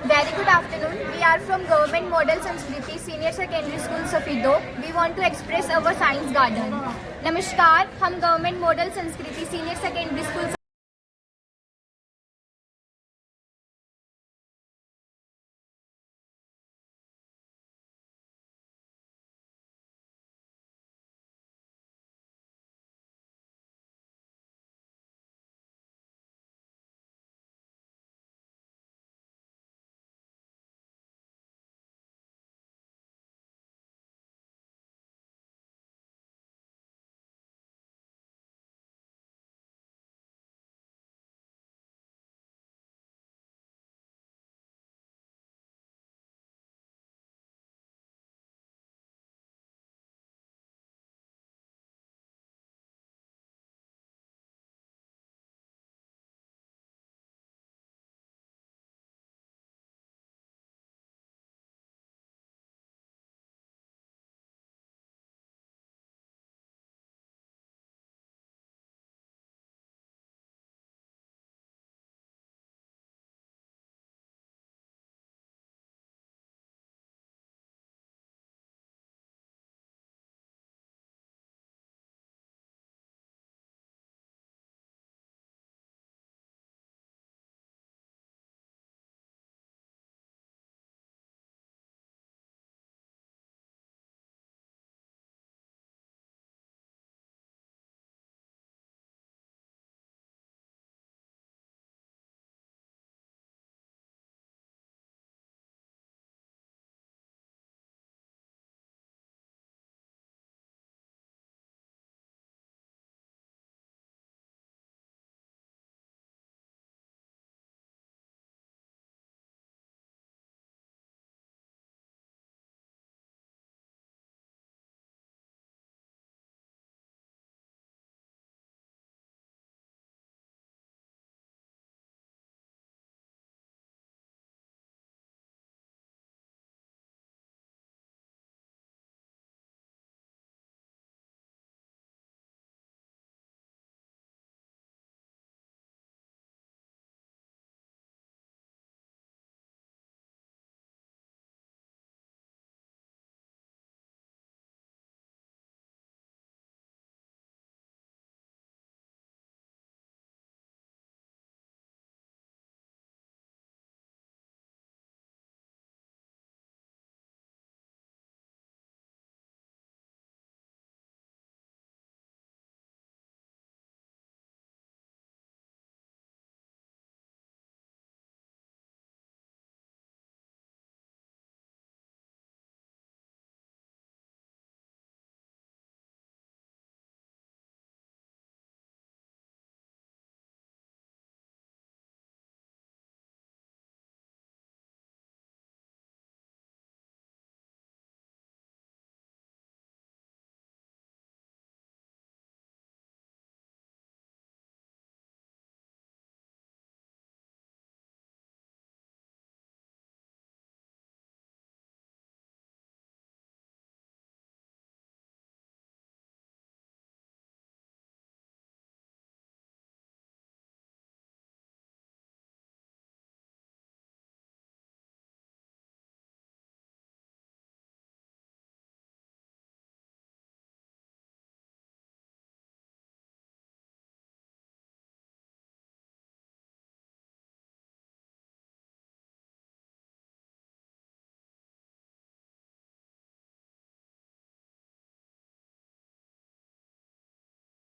Very good afternoon. We are from Government Model Sanskriti Senior Secondary School Safido. We want to express our science garden. नमस्कार, हम government model संस्कृति senior secondary school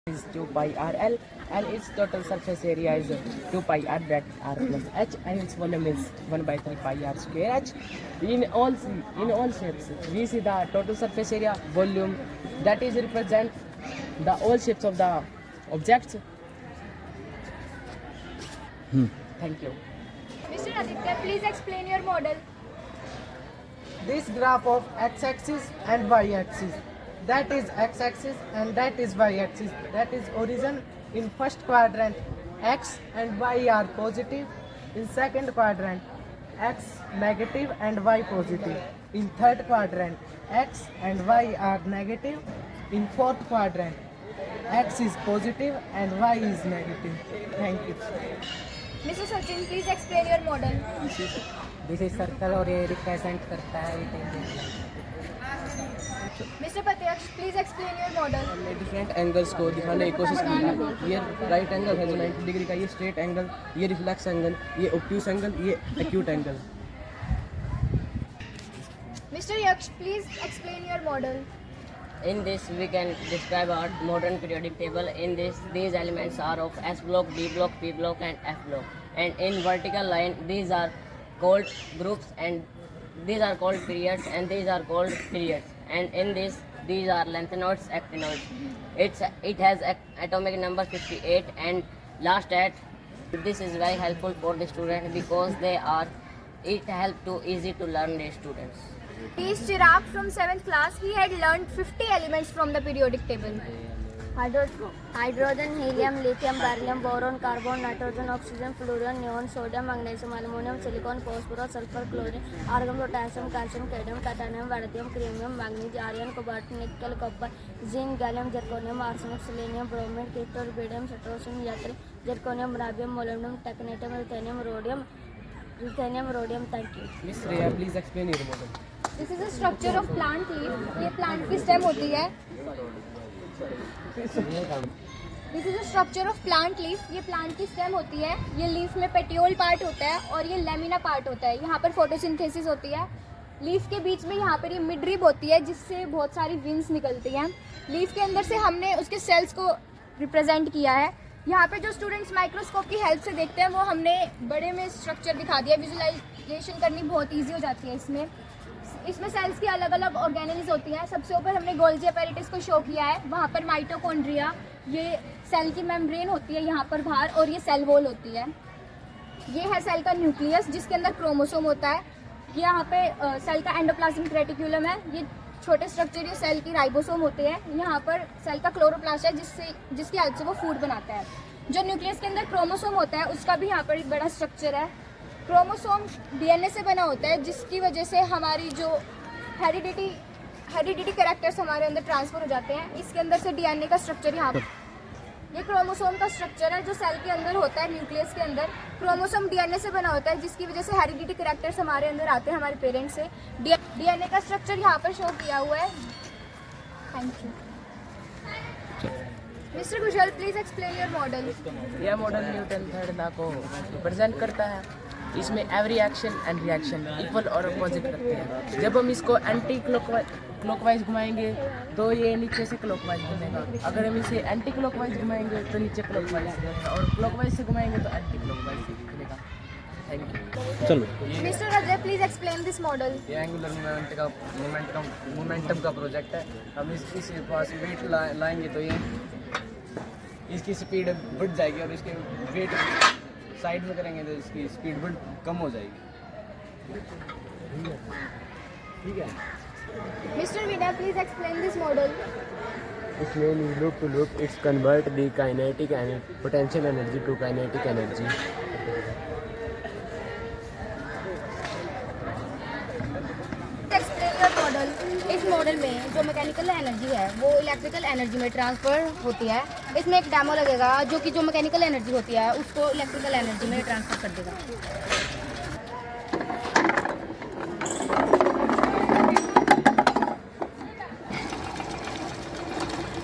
is 2 pi RL and its total surface area is 2 pi R bracket R plus H and its volume is 1 by 3 pi R square H. In all shapes, we see the total surface area, volume, that is represent the all shapes of the objects. Thank you. Mr. Aditya, please explain your model. This graph of x-axis and y-axis, that is x-axis and that is y-axis, that is origin. In first quadrant x and y are positive, in second quadrant x negative and y positive, in third quadrant x and y are negative, in fourth quadrant x is positive and y is negative. Thank you. Mr. Sachin, please explain your model. This is circle और ये represent करता है Mr. Pratyaksh, please explain your model. हमने different angles को दिखाने की कोशिश की है। ये राइट एंगल है जो 90 डिग्री का, ये स्ट्रेट एंगल, ये रिफ्लेक्स एंगल, ये ऑब्ट्यूस एंगल, ये acute angle. Mr. Yaksh, please explain your model. In this, we can describe our modern periodic table. In this, these elements are of S block, D block, P block, and F block. And in vertical line, these are called groups, and these are called periods, and these are called periods. And in this, these are lanthanoids, actinoids. It has atomic number 58 and last at. This is very helpful for the student because it help to easy to learn the students. He is Chirag from 7th class. He had learned 50 elements from the periodic table. Hydrogen, helium, lithium, beryllium, boron, carbon, nitrogen, oxygen, fluorine, neon, sodium, magnesium, aluminium, silicon, phosphorus, sulphur, chlorine, argon, potassium, calcium, cadmium, titanium, vanadium, chromium, manganese, iron, cobalt, nickel, copper, zinc, gallium, zirconium, arsenic, selenium, bromine, krypton, rubidium, strontium, yttrium, zirconium, niobium, molybdenum, technetium, ruthenium, rhodium. Thank you. Miss Riya, please explain your model. This is a structure of plant leaf. ये plant की stem होती है। This is a structure of plant leaf. ये plant की stem होती है। ये leaf में petiole part होता है और ये lamina part होता है। यहाँ पर photosynthesis होती है। लीफ के बीच में यहाँ पर ये मिडरिब होती है जिससे बहुत सारी विंग्स निकलती हैं। लीफ के अंदर से हमने उसके सेल्स को रिप्रेजेंट किया है। यहाँ पे जो स्टूडेंट्स माइक्रोस्कोप की हेल्प से देखते हैं वो हमने बड़े में स्ट्रक्चर दिखा दिया। विजुअलाइजेशन करनी बहुत ईजी हो जाती है इसमें सेल्स की अलग अलग ऑर्गेनेल्स होती हैं। सबसे ऊपर हमने गोल्जी अपैरेटस को शो किया है। वहाँ पर माइटोकॉन्ड्रिया, ये सेल की मेम्ब्रेन होती है यहाँ पर बाहर, और ये सेल वॉल होती है। ये है सेल का न्यूक्लियस जिसके अंदर क्रोमोसोम होता है। यहाँ पे सेल का एंडोप्लाज्मिक रेटिक्यूलम है। ये छोटे स्ट्रक्चर ये सेल की राइबोसोम होते हैं। यहाँ पर सेल का क्लोरोप्लास्ट है जिसकी हेल्प से वो फूड बनाता है। जो न्यूक्लियस के अंदर क्रोमोसोम होता है उसका भी यहाँ पर एक बड़ा स्ट्रक्चर है। क्रोमोसोम डीएनए से बना होता है जिसकी वजह से हमारी जो हेरिडिटी कैरेक्टर्स हमारे अंदर ट्रांसफर हो जाते हैं। इसके अंदर से डीएनए का स्ट्रक्चर यहाँ पर, ये क्रोमोसोम का स्ट्रक्चर है जो सेल के अंदर होता है। न्यूक्लियस के अंदर क्रोमोसोम डीएनए से बना होता है जिसकी वजह से हेरिडिटी कैरेक्टर्स हमारे अंदर आते हैं हमारे पेरेंट्स से। डीएनए का स्ट्रक्चर यहाँ पर शो किया हुआ है। Thank you. Mister Kusal, please explain your model. यह मॉडल न्यूटन थर्ड लॉ को रिप्रेजेंट करता है। इसमें every action and reaction equal और अपोजिट करते हैं। जब हम इसको एंटी क्लॉकवाइज घुमाएंगे तो ये नीचे से क्लॉकवाइज घूमेगा। अगर हम इसे एंटी क्लॉकवाइज घुमाएंगे तो नीचे क्लॉकवाइज घूमेगा, और क्लॉकवाइज से घुमाएंगे तो एंटी क्लॉकवाइज घूमेगा। Thank you. चलो। Mister Ajay, please explain this model. ये एंगुलर मोमेंटम का प्रोजेक्ट है। हम इसके पास वेट लाएंगे तो ये इसकी स्पीड बढ़ जाएगी, और इसके वेट साइड में करेंगे तो इसकी स्पीड बढ़ कम हो जाएगी। ठीक है। Mister Vinay, please explain this model. इसमें loop to loop it's convert the kinetic and potential energy to kinetic energy. Explain your model. इस मॉडल में जो मैकेनिकल एनर्जी है वो इलेक्ट्रिकल एनर्जी में ट्रांसफर होती है। इसमें एक डेमो लगेगा जो कि जो मैकेनिकल एनर्जी होती है उसको इलेक्ट्रिकल एनर्जी में ट्रांसफर कर देगा।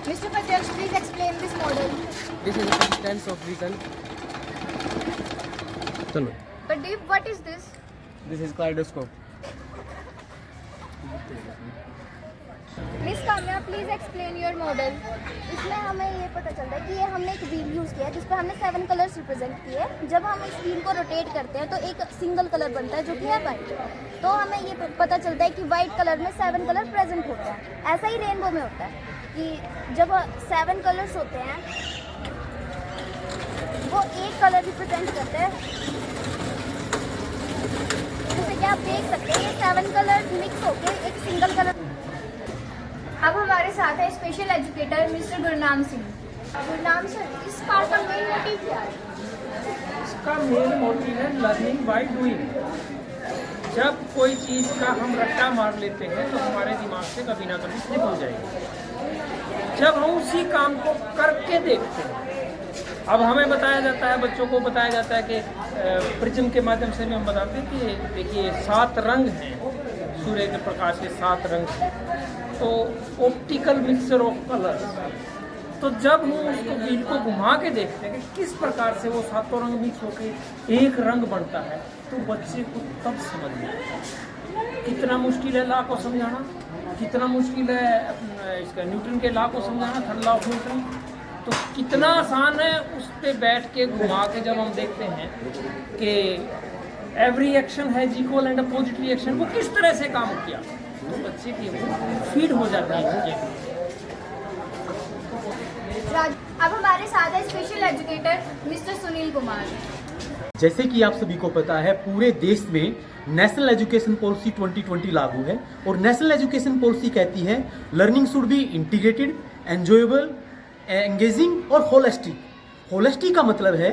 Mister Pratyaksh, please explain this model. This is the distance of vision. चलो। Pradeep, what is this? This is kaleidoscope. Miss Kamya, please explain your model. इसमें हमें ये पता चलता है कि ये हमने एक व्हील यूज़ किया है जिस पर हमने 7 कलर्स रिप्रेजेंट किए। जब हम इस व्हील को रोटेट करते हैं तो एक सिंगल कलर बनता है जो कि है वाइट। तो हमें ये पता चलता है कि वाइट कलर में 7 कलर प्रेजेंट होते हैं। ऐसा ही रेनबो में होता है कि जब 7 कलर्स होते हैं वो एक कलर रिप्रेजेंट करते हैं। जैसे कि आप देख सकते हैं ये 7 कलर मिक्स होकर एक सिंगल कलर। अब हमारे साथ है special educator mister Gurnam Singh. Gurnam sir, इस पार्ट का मेन मोटिव क्या है? इसका मेन मोटिव है लर्निंग बाय डूइंग। जब कोई चीज़ का हम रट्टा मार लेते हैं तो हमारे दिमाग से कभी ना कभी स्लिप हो जाएगी। जब हम उसी काम को करके देखते हैं अब हमें बताया जाता है, बच्चों को बताया जाता है कि प्रिज्म के माध्यम से भी हम बताते हैं कि देखिए 7 रंग हैं, सूर्य के प्रकाश के 7 रंग हैं, तो ऑप्टिकल मिक्सचर ऑफ कलर्स। तो जब हम उसको व्हील को घुमा के देखते हैं कि किस प्रकार से वो 7 रंग मिक्स होकर एक रंग बनता है, तो बच्चे को तब समझ में आता है। कितना मुश्किल है लॉ को समझाना, कितना मुश्किल है इसका न्यूटन के लॉ को समझाना, थर्ड लॉ ऑफ न्यूटन। तो कितना आसान है उस पर बैठ के घुमा के जब हम देखते हैं कि every action has equal and opposite reaction, वो किस तरह से काम किया, तो बच्चे की फीड हो जाता है। अब हमारे साथ है special educator mister Sunil Kumar. जैसे कि आप सभी को पता है, पूरे देश में नेशनल एजुकेशन पॉलिसी 2020 लागू है और नेशनल एजुकेशन पॉलिसी कहती है learning should be integrated, enjoyable, engaging और होलिस्टिक। होलिस्टिक का मतलब है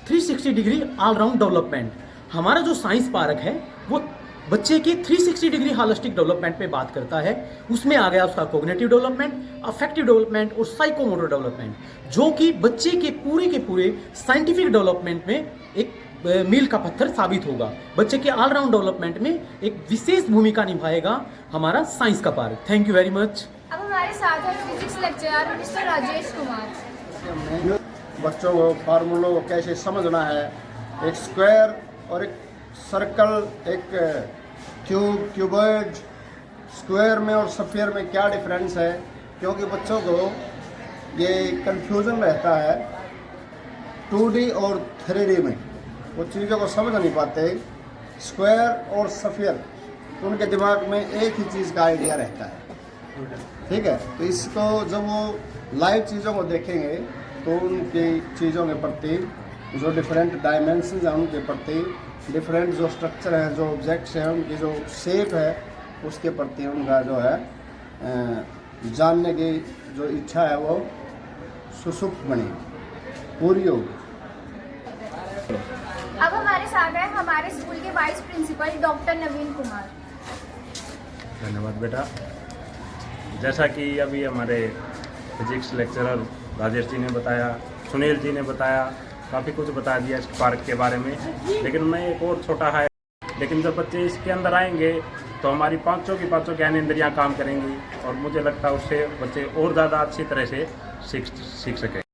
360 डिग्री ऑलराउंड डेवलपमेंट। हमारा जो साइंस पार्क है वो बच्चे के 360 डिग्री होलिस्टिक डेवलपमेंट पे बात करता है। उसमें आ गया उसका कोग्निटिव डेवलपमेंट, अफेक्टिव डेवलपमेंट और साइकोमोटर डेवलपमेंट, जो कि बच्चे के पूरे साइंटिफिक डेवलपमेंट में एक मील का पत्थर साबित होगा। बच्चे के ऑलराउंड डेवलपमेंट में एक विशेष भूमिका निभाएगा हमारा साइंस का park. Thank you very much. अब हमारे साथ है physics lecturer mister Rajesh Kumar. बच्चों को फार्मूलों को कैसे समझना है, एक स्क्वायर और एक सर्कल, एक क्यूबॉइड, स्क्वायर में और सफियर में क्या डिफरेंस है, क्योंकि बच्चों को ये कंफ्यूजन रहता है 2D और 3D में, वो चीज़ों को समझ नहीं पाते। स्क्वायर और सफियर उनके दिमाग में एक ही चीज़ का आइडिया रहता है, ठीक है। तो इसको जब वो लाइव चीज़ों को देखेंगे तो उनकी चीज़ों के प्रति जो डिफरेंट डायमेंशन हैं उनके प्रति, डिफरेंट जो स्ट्रक्चर हैं, जो ऑब्जेक्ट्स हैं, उनकी जो शेप है, उसके प्रति उनका जो है जानने की जो इच्छा है वो सुसुप्त बनेगी, पूरी होगी। अब हमारे साथ है हमारे स्कूल के वाइस प्रिंसिपल डॉक्टर नवीन कुमार। धन्यवाद बेटा। जैसा कि अभी हमारे फिजिक्स लेक्चरर राजेश जी ने बताया, सुनील जी ने बताया, काफ़ी कुछ बता दिया इस पार्क के बारे में, लेकिन मैं एक और छोटा है, लेकिन जब बच्चे इसके अंदर आएंगे तो हमारी पांचों की ज्ञानेंद्रियाँ काम करेंगी और मुझे लगता है उससे बच्चे और ज़्यादा अच्छी तरह से सीख सकें।